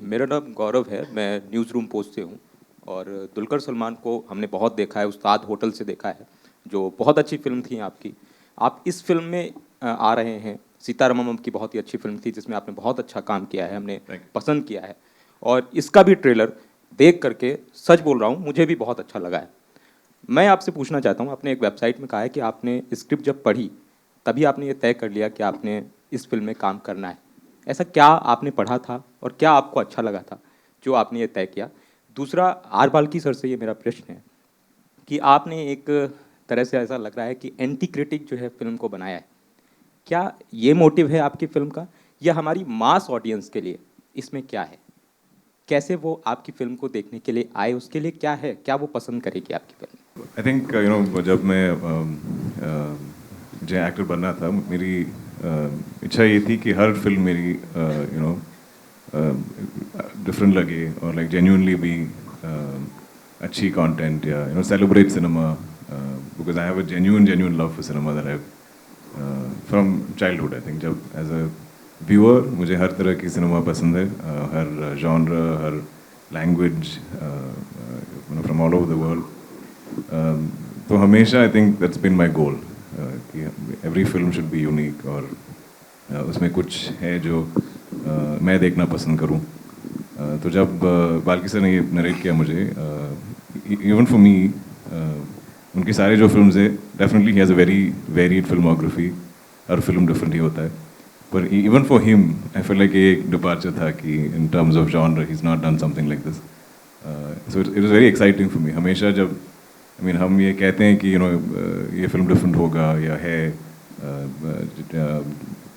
मेरा नाम गौरव है, मैं न्यूज़ रूम पोस्ट से हूँ। और दुलकर सलमान को हमने बहुत देखा है, उस्ताद होटल से देखा है, जो बहुत अच्छी फ़िल्म थी आपकी। आप इस फिल्म में आ रहे हैं। 𝗖𝗵𝗲 की बहुत ही अच्छी फिल्म थी जिसमें आपने बहुत अच्छा काम किया है, हमने पसंद किया है। और इसका भी ट्रेलर देख करके सच बोल रहा हूँ, मुझे भी बहुत अच्छा लगा है। मैं आपसे पूछना चाहता हूँ, आपने एक वेबसाइट में कहा है कि आपने स्क्रिप्ट जब पढ़ी तभी आपने ये तय कर लिया कि आपने इस फिल्म में काम करना है। ऐसा क्या आपने पढ़ा था और क्या आपको अच्छा लगा था जो आपने ये तय किया? दूसरा, बाल्की सर से ये मेरा प्रश्न है कि आपने एक तरह से ऐसा लग रहा है कि एंटी क्रिटिक जो है फिल्म को बनाया है। क्या ये मोटिव है आपकी फिल्म का, या हमारी मास ऑडियंस के लिए इसमें क्या है? कैसे वो आपकी फिल्म को देखने के लिए आए, उसके लिए क्या है, क्या वो पसंद करेगी आपकी फिल्म? आई थिंक जब मैं जो एक्टर बनना था, मेरी इच्छा ये थी कि हर फिल्म मेरी डिफरेंट लगे और लाइक जेन्युइनली भी अच्छी कंटेंट या celebrate cinema, because I have a genuine love for cinema that I from childhood. I think जब एज अ व्यूअर मुझे हर तरह की सिनेमा पसंद है, हर जॉनर, हर language, from all over the world. तो हमेशा I think that's been my goal कि every film should be unique और उसमें कुछ है जो मैं देखना पसंद करूं। तो जब बाल्की सर ने ये नरेट किया मुझे, इवन फॉर मी, उनकी सारे जो फिल्म्स है, definitely he has a very varied filmography, हर फिल्म डिफरेंट ही होता है। पर even for him I feel like ये एक डिपार्चर था कि in terms of genre he is not done something like this. So it is very exciting for me. हमेशा जब हम ये कहते हैं कि ये फिल्म डिफरेंट होगा या है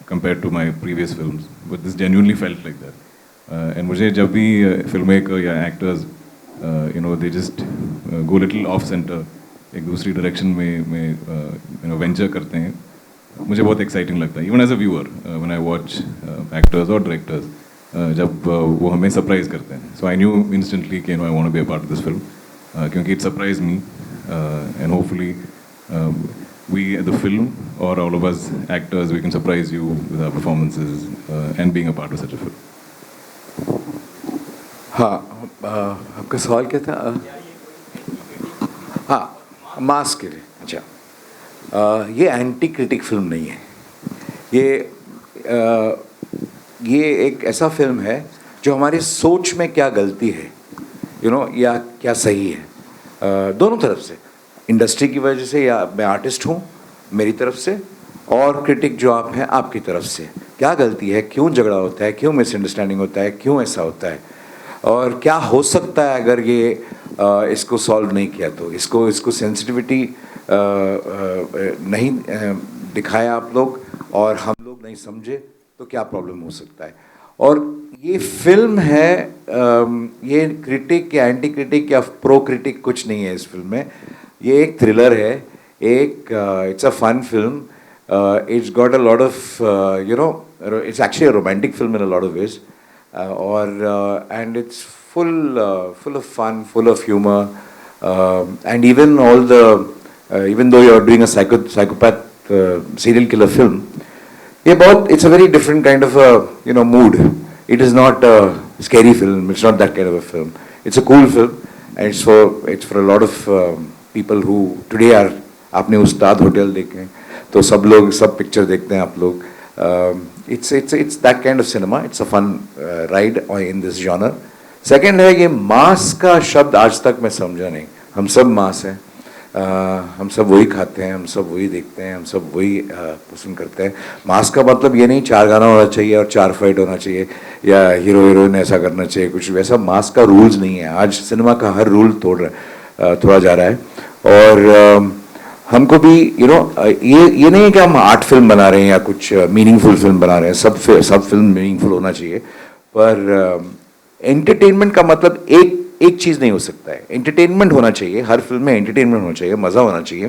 compared to my previous films, but this genuinely felt like that. And मुझे जब भी filmmaker या actors they just go little off center, एक दूसरी direction में venture करते हैं, मुझे बहुत exciting लगता है. Even as a viewer, when I watch actors or directors, जब वो हमें surprise करते हैं, so I knew instantly कि I want to be a part of this film, क्योंकि it surprised me, and hopefully we, the film, or all of us actors, we can surprise you with our performances and being a part of such a film. हाँ, आपका सवाल क्या था? हाँ, मास के लिए। अच्छा, ये एंटी क्रिटिक फिल्म नहीं है। ये एक ऐसा फिल्म है जो हमारी सोच में क्या गलती है, या क्या सही है, दोनों तरफ से, इंडस्ट्री की वजह से, या मैं आर्टिस्ट हूँ मेरी तरफ से, और क्रिटिक जो आप हैं आपकी तरफ से, क्या गलती है, क्यों झगड़ा होता है, क्यों मिसअंडरस्टैंडिंग होता है, क्यों ऐसा होता है, और क्या हो सकता है अगर ये इसको सॉल्व नहीं किया तो, इसको सेंसिटिविटी नहीं दिखाया आप लोग और हम लोग नहीं समझे तो क्या प्रॉब्लम हो सकता है। और ये फिल्म है, ये क्रिटिक या एंटी क्रिटिक या प्रो क्रिटिक कुछ नहीं है इस फिल्म में। ये एक थ्रिलर है, it's a fun film. It's got a lot of it's actually a romantic film in a lot of ways, and it's full of fun, full of humor, and even even though you're doing a psychopath serial killer film, it's a very different kind of a mood. It is not a scary film. It's not that kind of a film. It's a cool film, and it's for a lot of people who today are, आपने उस्ताद hotel देखे तो सब picture देखते हैं आप लोग। it's that kind of cinema. It's a fun ride in this genre. Second है, ये मास का शब्द आज तक मैं समझा नहीं। हम सब मास हैं, हम सब वही खाते हैं, हम सब वही देखते हैं, हम सब वही पसंद करते हैं। मास का मतलब ये नहीं 4 गाना होना चाहिए और 4 फाइट होना चाहिए या हीरो हीरोइन ऐसा करना चाहिए, कुछ वैसा मास का रूल्स नहीं है। आज सिनेमा का हर रूल तोड़ा जा रहा है। और हमको भी ये नहीं है कि हम आर्ट फिल्म बना रहे हैं या कुछ मीनिंगफुल फिल्म बना रहे हैं। सब फिल्म मीनिंगफुल होना चाहिए, पर एंटरटेनमेंट का मतलब एक चीज़ नहीं हो सकता है। एंटरटेनमेंट होना चाहिए, हर फिल्म में एंटरटेनमेंट होना चाहिए, मज़ा होना चाहिए,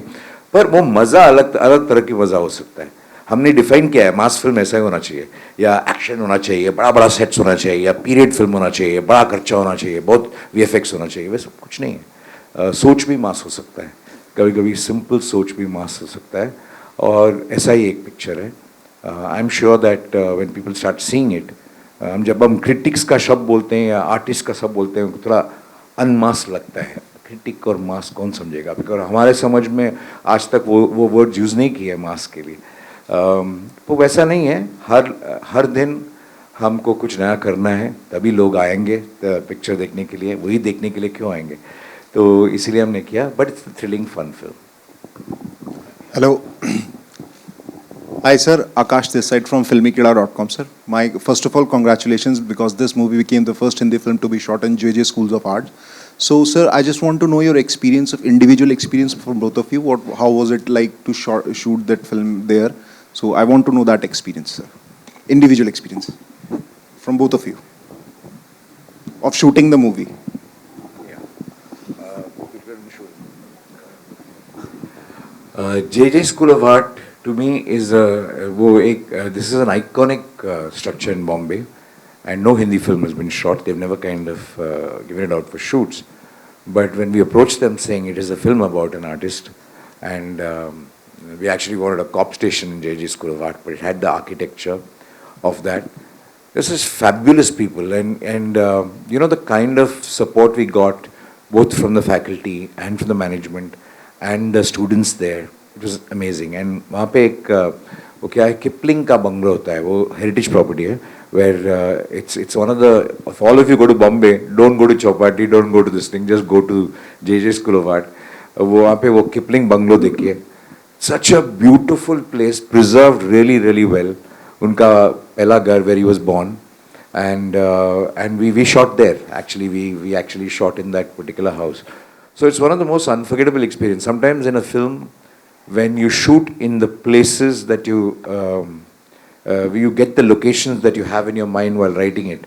पर वो मज़ा अलग तरह की मज़ा हो सकता है। हमने डिफाइन किया है, मास फिल्म ऐसा ही होना चाहिए, या एक्शन होना चाहिए, बड़ा सेट्स होना चाहिए, या पीरियड फिल्म होना चाहिए, बड़ा खर्चा होना चाहिए, बहुत VFX होना चाहिए। वैसे कुछ नहीं है। सोच भी मास हो सकता है, कभी कभी सिंपल सोच भी मास हो सकता है, और ऐसा ही एक पिक्चर है। I am sure that when people start seeing it, जब हम क्रिटिक्स का शब्द बोलते हैं या आर्टिस्ट का शब्द बोलते हैं थोड़ा अनमास्क लगता है. क्रिटिक और मास्क कौन समझेगा, बिकॉज हमारे समझ में आज तक वो वर्ड यूज़ नहीं किए मास्क के लिए. तो वैसा नहीं है. हर दिन हमको कुछ नया करना है, तभी लोग आएंगे पिक्चर देखने के लिए. वही देखने के लिए क्यों आएंगे, तो इसीलिए हमने किया. But it's thrilling fun film. Hello. Hi sir, Akash this side from 𝗙𝗵𝗄𝗀.com sir. First of all, congratulations because this movie became the first Hindi film to be shot in 𝗂𝗍 Schools of Art. So sir, I just want to know your experience of individual experience from both of you. How was it like to shoot that film there? So I want to know that experience, sir. Individual experience from both of you of shooting the movie. 𝗂𝗍 School of Art to me is this is an iconic structure in Bombay, and no Hindi film has been shot. They've never kind of given it out for shoots. But when we approached them saying it is a film about an artist, and we actually wanted a cop station in 𝗂𝗍 School of Art, but it had the architecture of that. This is fabulous people, and you know, the kind of support we got both from the faculty and from the management and the students there, it was amazing. And वहाँ पे एक वो क्या है, Kipling का bungalow होता है, वो heritage property है, where it's one of the, if all of you go to Bombay, don't go to Chowpatty, don't go to this thing, just go to 𝗂𝗍 School of Art. वो वहाँ पे वो Kipling bungalow देखिए. Such a beautiful place, preserved really really well. उनका पहला घर where he was born, and we shot there. Actually, we actually shot in that particular house. So it's one of the most unforgettable experience. Sometimes in a film, when you shoot in the places that you get the locations that you have in your mind while writing it,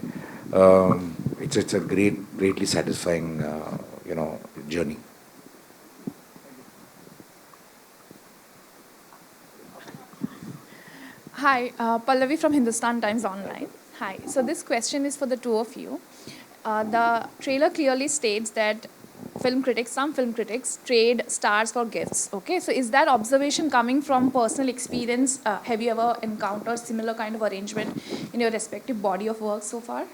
it's a greatly satisfying journey. Hi, Pallavi from Hindustan Times Online. Hi, so this question is for the two of you. The trailer clearly states that some film critics trade stars for gifts. Okay, so is that observation coming from personal experience? Have you ever encountered similar kind of arrangement in your respective body of work so far?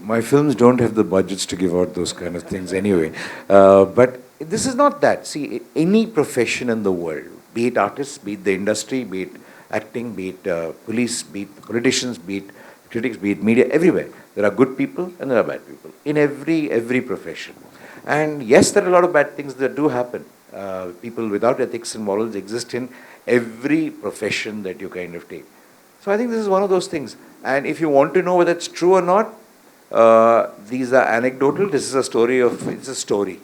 My films don't have the budgets to give out those kind of things anyway. But this is not that. See, any profession in the world, be it artists, be it the industry, be it acting, be it police, be it politicians, be it critics, be it media, everywhere. There are good people and there are bad people in every profession. And yes, there are a lot of bad things that do happen. People without ethics and morals exist in every profession that you kind of take. So I think this is one of those things. And if you want to know whether it's true or not, these are anecdotal. This is it's a story.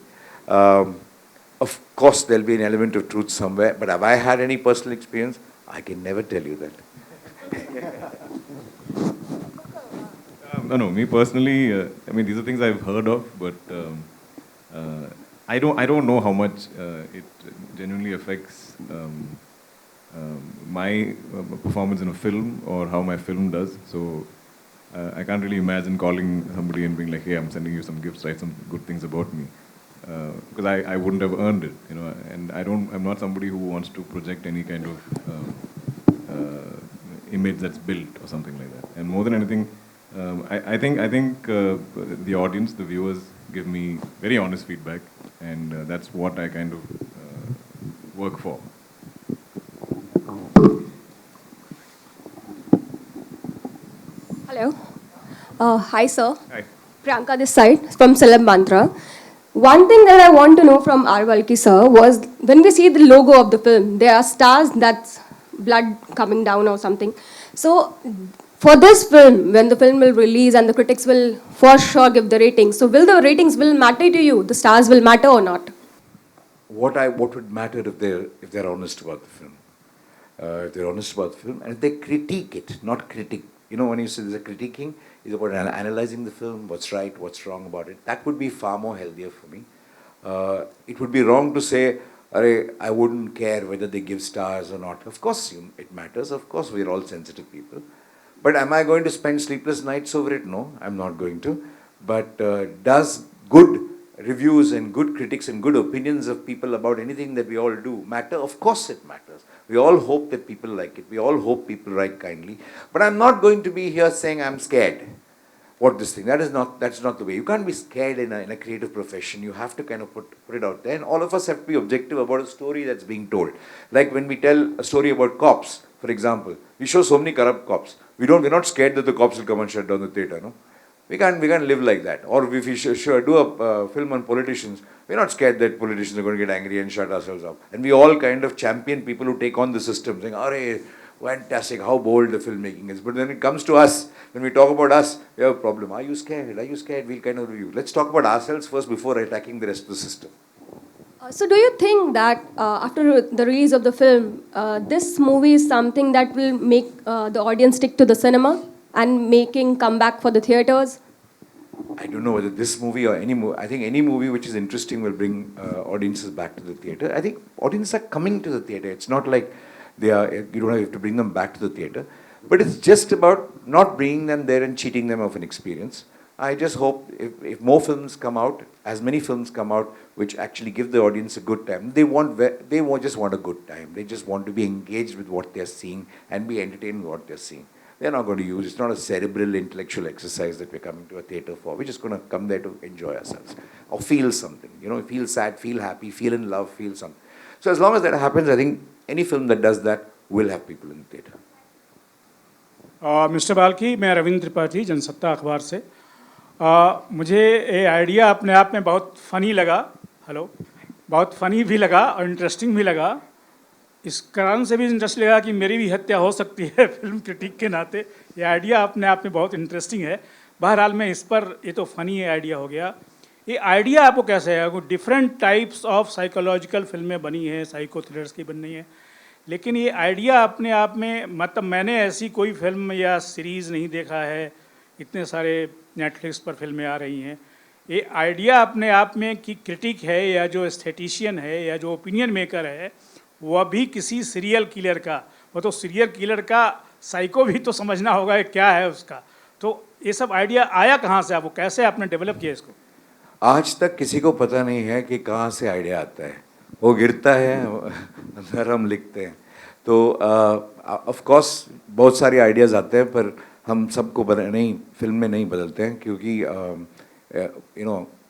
Of course, there'll be an element of truth somewhere. But have I had any personal experience? I can never tell you that. No, me personally, I mean, these are things I've heard of, but I don't know how much it genuinely affects my performance in a film or how my film does. So I can't really imagine calling somebody and being like, hey, I'm sending you some gifts, write some good things about me. Because I wouldn't have earned it, you know, and I'm not somebody who wants to project any kind of image that's built or something like that. And more than anything, I think the audience, the viewers, give me very honest feedback, and that's what I kind of work for. Hello. Hi, sir. Hi. Priyanka this side from Celeb Mantra. One thing that I want to know from Balki sir was when we see the logo of the film, there are stars, that's blood coming down or something. So for this film, when the film will release and the critics will for sure give the ratings, so will the ratings will matter to you? The stars will matter or not? What would matter if they're honest about the film? If they're honest about the film and if they critique it, not critic. You know, when you say there's a critiquing, it's about analyzing the film, what's right, what's wrong about it. That would be far more healthier for me. It would be wrong to say, I wouldn't care whether they give stars or not. Of course, it matters. Of course, we're all sensitive people. But am I going to spend sleepless nights over it? No, I'm not going to. But does good reviews and good critics and good opinions of people about anything that we all do matter? Of course it matters. We all hope that people like it. We all hope people write kindly. But I'm not going to be here saying I'm scared. What this thing? That's not the way. You can't be scared in a creative profession. You have to kind of put it out there. And all of us have to be objective about a story that's being told. Like when we tell a story about cops, for example, we show so many corrupt cops. We're not scared that the cops will come and shut down the theatre, no? We can't live like that. Or if we do a film on politicians, we're not scared that politicians are going to get angry and shut ourselves up. And we all kind of champion people who take on the system, saying, "Arey, fantastic, how bold the filmmaking is." But when it comes to us, when we talk about us, we have a problem. Are you scared? Are you scared? We'll kind of review. Let's talk about ourselves first before attacking the rest of the system. So do you think that after the release of the film, this movie is something that will make the audience stick to the cinema and making comeback for the theatres? I don't know whether this movie or any movie. I think any movie which is interesting will bring audiences back to the theatre. I think audiences are coming to the theatre. It's not like you don't have to bring them back to the theatre. But it's just about not bringing them there and cheating them of an experience. I just hope if more films come out, as many films come out, which actually give the audience a good time. They just want a good time. They just want to be engaged with what they're seeing and be entertained with what they're seeing. They're not going to use, it's not a cerebral intellectual exercise that we're coming to a theatre for. We're just going to come there to enjoy ourselves or feel something, feel sad, feel happy, feel in love, feel something. So as long as that happens, I think any film that does that will have people in the theatre. Mister Balki, मैं रविंद्र त्रिपाठी जनसत्ता अखबार से। मुझे ये idea अपने आप में बहुत funny लगा, बहुत फ़नी भी लगा और इंटरेस्टिंग भी लगा। इस कारण से भी इंटरेस्ट लगा कि मेरी भी हत्या हो सकती है फिल्म क्रिटिक के नाते। ये आइडिया अपने आप में बहुत इंटरेस्टिंग है। बहरहाल मैं इस पर, ये तो फ़नी आइडिया हो गया। ये आइडिया आपको कैसे है? वो डिफरेंट टाइप्स ऑफ साइकोलॉजिकल फिल्में बनी हैं, साइको थ्रिलर्स की बनी है, लेकिन ये आइडिया अपने आप में, मतलब मैंने ऐसी कोई फिल्म या सीरीज़ नहीं देखा है, इतने सारे नेटफ्लिक्स पर फिल्में आ रही हैं। ये आइडिया अपने आप में कि क्रिटिक है या जो एस्थेटिशियन है या जो ओपिनियन मेकर है, वह भी किसी सीरियल किलर का, वो तो सीरियल किलर का साइको भी तो समझना होगा क्या है उसका। तो ये सब आइडिया आया कहाँ से? आपको कैसे आपने डेवलप किया इसको? आज तक किसी को पता नहीं है कि कहाँ से आइडिया आता है। वो गिरता है, अंदर हम लिखते हैं। तो ऑफ कोर्स बहुत सारे आइडियाज़ आते हैं, पर हम सबको फिल्म में नहीं बदलते हैं, क्योंकि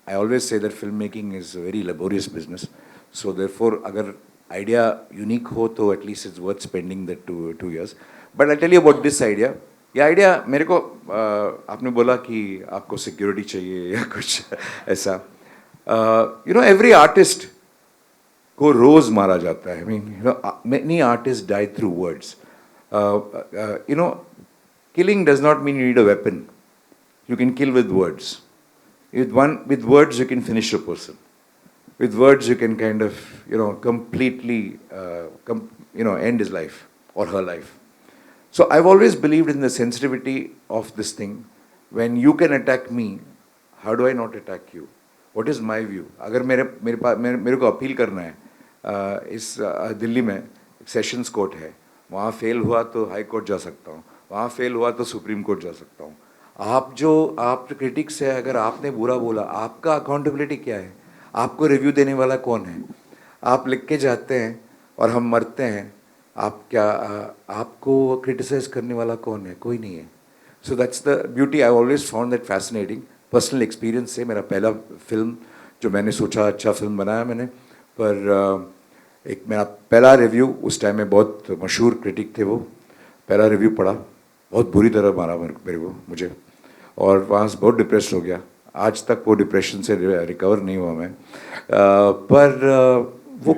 I always say that film making is very laborious business. So therefore अगर आइडिया यूनिक हो तो at least it's worth spending that 2 years। But I tell you about this idea. ये आइडिया मेरे को, आपने बोला कि आपको सिक्योरिटी चाहिए या कुछ ऐसा। एवरी आर्टिस्ट को रोज़ मारा जाता है। I mean, many artists die through words. Killing does not mean you need a weapon. You can kill with words. With words you can finish a person. With words you can kind of, completely, end his life or her life. So I've always believed in the sensitivity of this thing. When you can attack me, how do I not attack you? What is my view? अगर मेरे को appeal करना है, इस दिल्ली में sessions court है, वहाँ fail हुआ तो हाई कोर्ट जा सकता हूँ, वहाँ फेल हुआ तो सुप्रीम कोर्ट जा सकता हूँ। आप क्रिटिक्स है, अगर आपने बुरा बोला, आपका अकाउंटेबिलिटी क्या है? आपको रिव्यू देने वाला कौन है? आप लिख के जाते हैं और हम मरते हैं, आपको क्रिटिसाइज करने वाला कौन है? कोई नहीं है। So that's the beauty. I always found that fascinating. Personal experience से मेरा पहला फिल्म जो मैंने सोचा अच्छा फिल्म बनाया मैंने, पर एक मेरा पहला रिव्यू, उस टाइम में बहुत मशहूर क्रिटिक थे वो, पहला रिव्यू पढ़ा, बहुत बुरी तरह मारा मुझे, और वहाँ से बहुत डिप्रेस हो गया। आज तक वो डिप्रेशन से रिकवर नहीं हुआ मैं, पर वो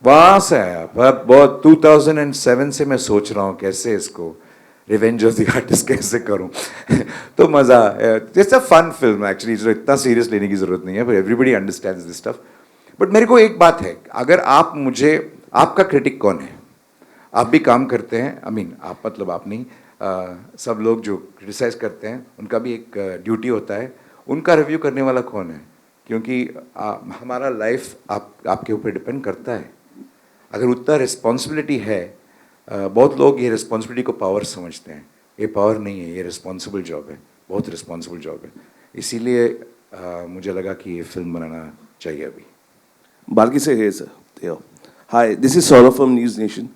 वहाँ से आया। पर बहुत 2007 से मैं सोच रहा हूँ कैसे इसको रिवेंज ऑफ द आर्टिस्ट कैसे करूँ। तो मज़ा, it's a fun film actually, इतना सीरियस लेने की ज़रूरत नहीं है, पर everybody understands this stuff. But मेरे को एक बात है, अगर आप मुझे, आपका क्रिटिक कौन है? आप भी काम करते हैं, आप मतलब आप नहीं, सब लोग जो क्रिटिसाइज़ करते हैं उनका भी एक ड्यूटी होता है, उनका रिव्यू करने वाला कौन है? क्योंकि हमारा लाइफ आपके ऊपर डिपेंड करता है। अगर उतना रिस्पॉन्सिबिलिटी है, बहुत लोग ये रिस्पॉन्सिबिलिटी को पावर समझते हैं, ये पावर नहीं है, ये रिस्पॉन्सिबल जॉब है, बहुत रिस्पॉन्सिबल जॉब है। इसीलिए मुझे लगा कि ये फिल्म बनाना चाहिए अभी। Balki says, hi, this is Saurabh from news nation.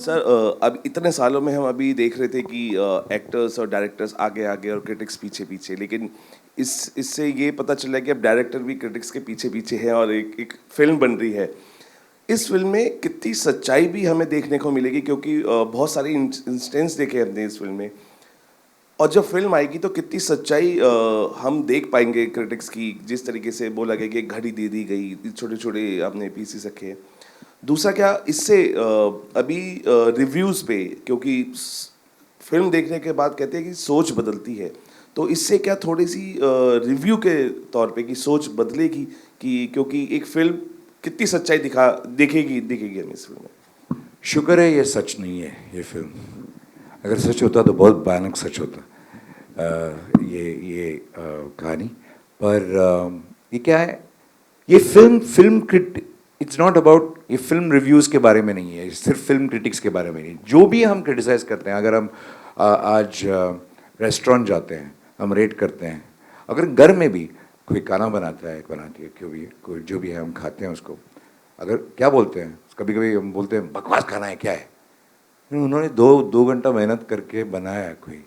Sir, अब इतने सालों में हम अभी देख रहे थे कि एक्टर्स और डायरेक्टर्स आगे आगे और क्रिटिक्स पीछे पीछे, लेकिन इससे ये पता चला कि अब डायरेक्टर भी क्रिटिक्स के पीछे पीछे है और एक फिल्म बन रही है। इस फिल्म में कितनी सच्चाई भी हमें देखने को मिलेगी, क्योंकि बहुत सारे इंस्टेंस देखे हमने इस फिल्म में, और जब फिल्म आएगी तो कितनी सच्चाई हम देख पाएंगे क्रिटिक्स की, जिस तरीके से बोला गया कि एक घड़ी दे दी गई, छोटे छोटे आपने पीसीस रखे। दूसरा, क्या इससे अभी रिव्यूज़ पे, क्योंकि फिल्म देखने के बाद कहते हैं कि सोच बदलती है, तो इससे क्या थोड़ी सी रिव्यू के तौर पे की सोच बदलेगी, कि क्योंकि एक फिल्म कितनी सच्चाई दिखेगी हमें इस फिल्म में। शुक्र है ये सच नहीं है ये फिल्म, अगर सच होता तो बहुत भयानक सच होता ये कहानी। पर ये क्या है, ये फिल्म इट्स नॉट अबाउट, ये फिल्म रिव्यूज़ के बारे में नहीं है, सिर्फ फिल्म क्रिटिक्स के बारे में नहीं। जो भी हम क्रिटिसाइज़ करते हैं, अगर हम आज रेस्टोरेंट जाते हैं, हम रेट करते हैं, अगर घर में भी कोई खाना बनाता है, बनाती है, कोई जो भी है, हम खाते हैं उसको, अगर क्या बोलते हैं, कभी कभी हम बोलते हैं बकवास खाना है, क्या है, उन्होंने दो घंटा मेहनत करके बनाया है कोई,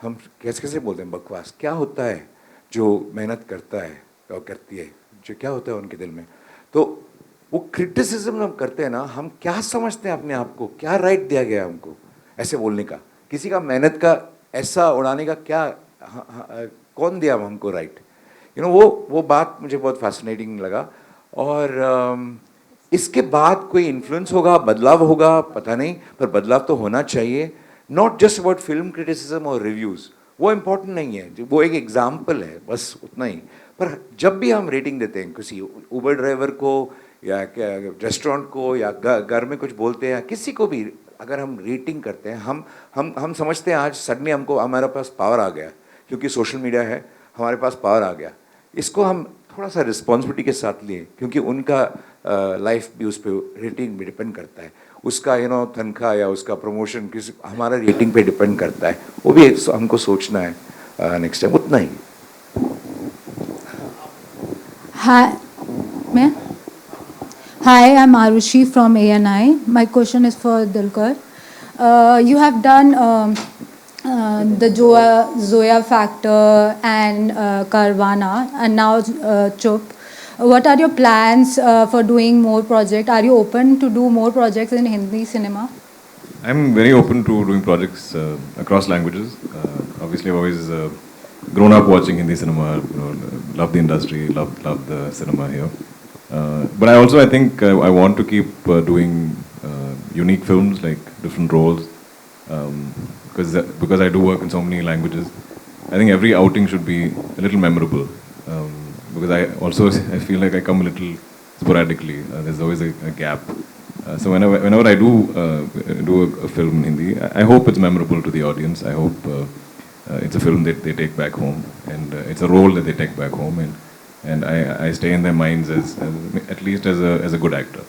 हम कैसे बोलते हैं बकवास। क्या होता है जो मेहनत करता है और करती है, जो क्या होता है उनके दिल में। तो वो क्रिटिसिज्म हम करते हैं ना, हम क्या समझते हैं अपने आप को, क्या राइट दिया गया हमको ऐसे बोलने का, किसी का मेहनत का ऐसा उड़ाने का क्या कौन दिया हमको राइट, वो बात मुझे बहुत फैसिनेटिंग लगा। और इसके बाद कोई इन्फ्लुएंस होगा, बदलाव होगा, पता नहीं, पर बदलाव तो होना चाहिए। Not just about film criticism और रिव्यूज़, वो इम्पोर्टेंट नहीं है, वो एक एग्जाम्पल है, बस उतना ही। पर जब भी हम रेटिंग देते हैं किसी उबर ड्राइवर को या रेस्टोरेंट को या घर में कुछ बोलते हैं, किसी को भी अगर हम रेटिंग करते हैं, हम समझते हैं आज सडनली हमारे पास पावर आ गया, क्योंकि सोशल मीडिया है, हमारे पास पावर आ गया। इसको हम थोड़ा सा रिस्पॉन्सिबिलिटी के साथ लिए, क्योंकि उनका लाइफ भी उस पर रेटिंग भी डिपेंड करता है, उसका तनख्वाह या उसका प्रमोशन किसी हमारा रेटिंग पे डिपेंड करता है, वो भी हमको सोचना है नेक्स्ट टाइम, उतना ही। Hi, I'm 𝗵𝗫 from ANI. My question is for Dulquer. You have done the Zoya Factor and Caravana, and now Chup. What are your plans for doing more projects? Are you open to do more projects in Hindi cinema? I'm very open to doing projects across languages. Obviously, I've always grown up watching Hindi cinema, love the industry, love the cinema here. But I think I want to keep doing unique films, like different roles, because I do work in so many languages. I think every outing should be a little memorable, because I feel like I come a little sporadically. There's always a gap. So whenever I do a film in Hindi, I hope it's memorable to the audience. I hope it's a film that they take back home, and it's a role that they take back home, and I stay in their minds as at least as a good actor.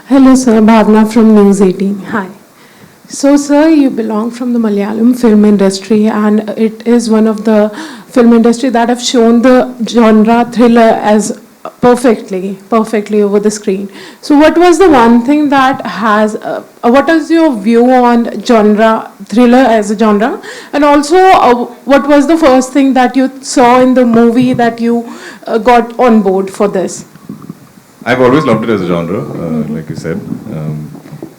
Hello sir, Bhavna from News 18. Hi. So sir, you belong from the Malayalam film industry, and it is one of the film industry that have shown the genre thriller as perfectly over the screen. So what was the one thing that has, what is your view on genre, thriller as a genre? And also, what was the first thing that you saw in the movie that you got on board for this? I've always loved it as a genre, like you said.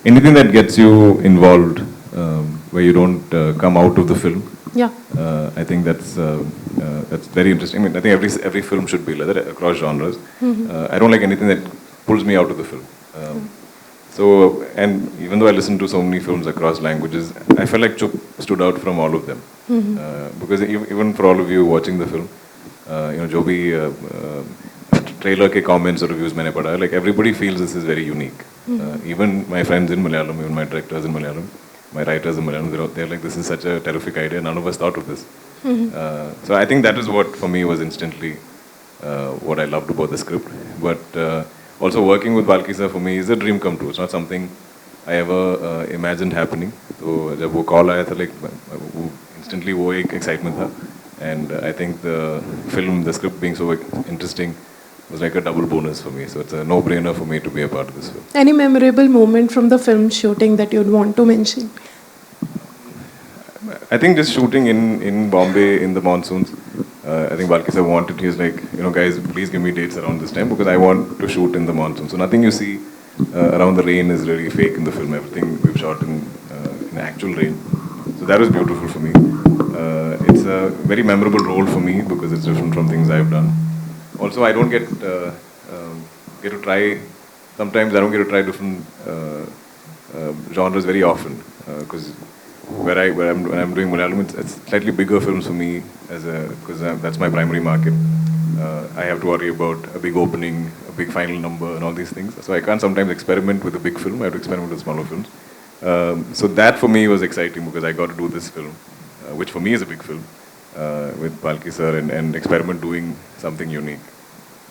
Anything that gets you involved, where you don't come out of the film. Yeah. I think that's very interesting. I mean, I think every film should be like that across genres. I don't like anything that pulls me out of the film. So, and even though I listen to so many films across languages, I felt like Chup stood out from all of them. Because even for all of you watching the film, जो भी trailer के comments or reviews मैंने पढ़ा, like everybody feels this is very unique. Even my friends in Malayalam, even my directors in Malayalam, my writers in Malayalam, they're like, this is such a terrific idea, none of us thought of this. So I think that is what for me was instantly what I loved about the script. But also working with Balki sir for me is a dream come true. It's not something I ever imagined happening. So जब वो call आया था, like instantly वो एक excitement था. And I think the film, the script being so interesting, was like a double bonus for me. So it's a no-brainer for me to be a part of this film. Any memorable moment from the film shooting that you'd want to mention? I think just shooting in Bombay in the monsoons. I think Balki sir wanted, he was like, guys, please give me dates around this time because I want to shoot in the monsoon. So nothing you see around the rain is really fake in the film. Everything we've shot in actual rain. So that was beautiful for me. It's a very memorable role for me because it's different from things I've done. Also, I don't get to try, sometimes I don't get to try different genres very often because when I'm doing Malayalam, it's slightly bigger films for me because that's my primary market. I have to worry about a big opening, a big final number, and all these things. So I can't sometimes experiment with a big film. I have to experiment with smaller films. So that for me was exciting because I got to do this film, which for me is a big film, with Balki sir and experiment doing something unique.